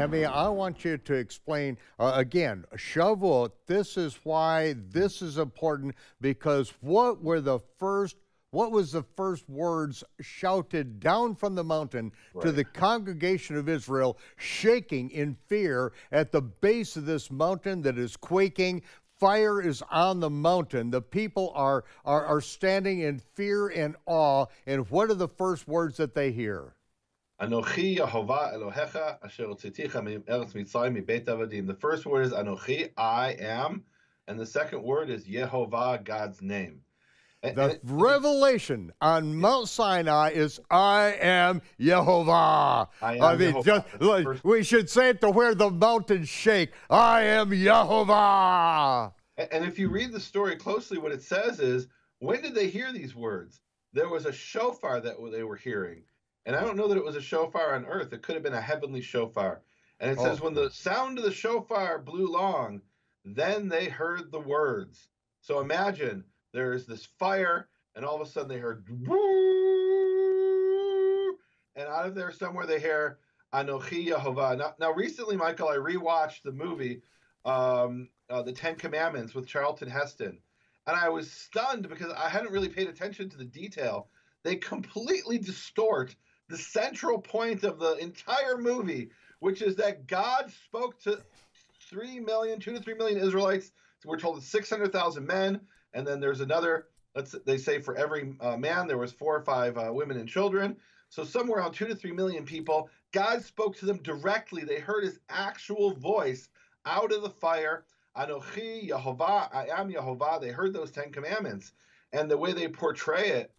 mean, I want you to explain, again, Shavuot, this is why this is important, because what was the first words shouted down from the mountain to the congregation of Israel, shaking in fear at the base of this mountain that is quaking? Fire is on the mountain. The people are standing in fear and awe. And what are the first words that they hear? Anochi Yehovah Elohecha asher hotziticha me'eretz Mitzrayim mibeit avadim. The first word is Anochi, I am, and the second word is Yehovah, God's name. The revelation on Mount Sinai is, I am Yehovah. I mean, Yehovah. We should say it to where the mountains shake. I am Yehovah. And if you read the story closely, what it says is, when did they hear these words? There was a shofar that they were hearing. And I don't know that it was a shofar on earth. It could have been a heavenly shofar. And it says, when the sound of the shofar blew long, then they heard the words. So imagine there's this fire, and all of a sudden they heard, woo, and out of there somewhere they hear, Anochi Yehovah. Now recently, Michael, I rewatched the movie, The Ten Commandments with Charlton Heston. And I was stunned because I hadn't really paid attention to the detail. They completely distort the central point of the entire movie, which is that God spoke to 2 to 3 million Israelites. So we're told it's 600,000 men. And then there's another, they say for every man, there was 4 or 5 women and children. So somewhere around 2 to 3 million people, God spoke to them directly. They heard his actual voice out of the fire. Anochi Yehovah, I am Yehovah. They heard those 10 commandments. And the way they portray it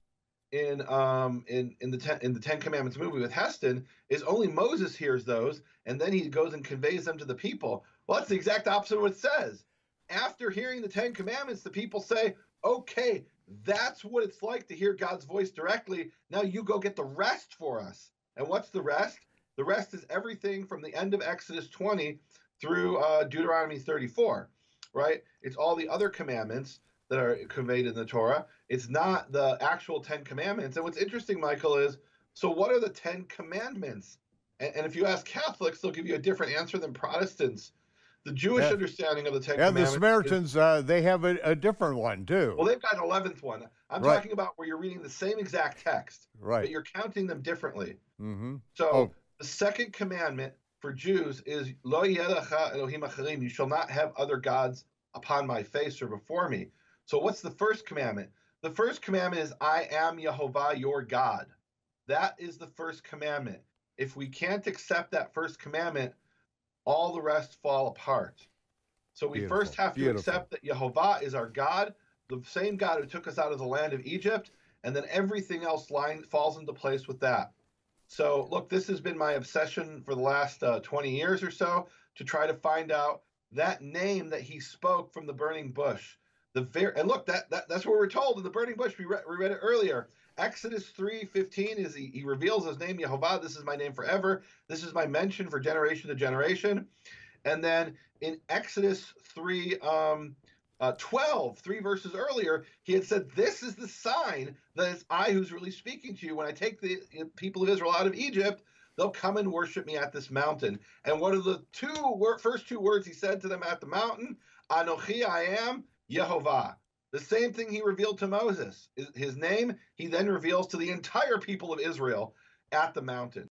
in the Ten Commandments movie with Heston is only Moses hears those, and then he goes and conveys them to the people. Well, that's the exact opposite of what it says. After hearing the 10 Commandments, the people say, okay, that's what it's like to hear God's voice directly. Now you go get the rest for us. And what's the rest? The rest is everything from the end of Exodus 20 through Deuteronomy 34, right? It's all the other commandments that are conveyed in the Torah. It's not the actual 10 Commandments. And what's interesting, Michael, is, so what are the 10 Commandments? And if you ask Catholics, they'll give you a different answer than Protestants. The Jewish understanding of the 10 Commandments. And the Samaritans, they have a different one, too. Well, they've got an 11th one. I'm talking about where you're reading the same exact text, but you're counting them differently. So the second commandment for Jews is, Lo yelecha Elohim acharim, you shall not have other gods upon my face or before me. So what's the first commandment? The first commandment is, I am Yehovah, your God. That is the first commandment. If we can't accept that first commandment, all the rest fall apart. So we first have to accept that Yehovah is our God, the same God who took us out of the land of Egypt, and then everything else falls into place with that. So look, this has been my obsession for the last 20 years or so, to try to find out that name that he spoke from the burning bush. And look, that's what we're told in the burning bush. We read it earlier. Exodus 3:15 is he reveals his name, Yehovah. This is my name forever. This is my mention for generation to generation. And then in Exodus 3:12, 3 verses earlier, he had said, this is the sign that it's I who's really speaking to you. When I take the people of Israel out of Egypt, they'll come and worship me at this mountain. And what are the first two words he said to them at the mountain? Anochi, I am Yehovah. The same thing he revealed to Moses. His name, he then reveals to the entire people of Israel at the mountain.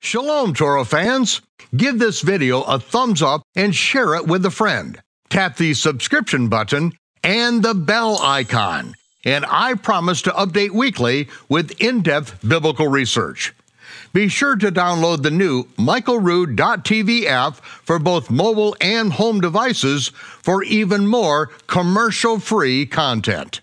Shalom, Torah fans. Give this video a thumbs up and share it with a friend. Tap the subscription button and the bell icon. And I promise to update weekly with in-depth biblical research. Be sure to download the new Michael Rood.tv app for both mobile and home devices for even more commercial-free content.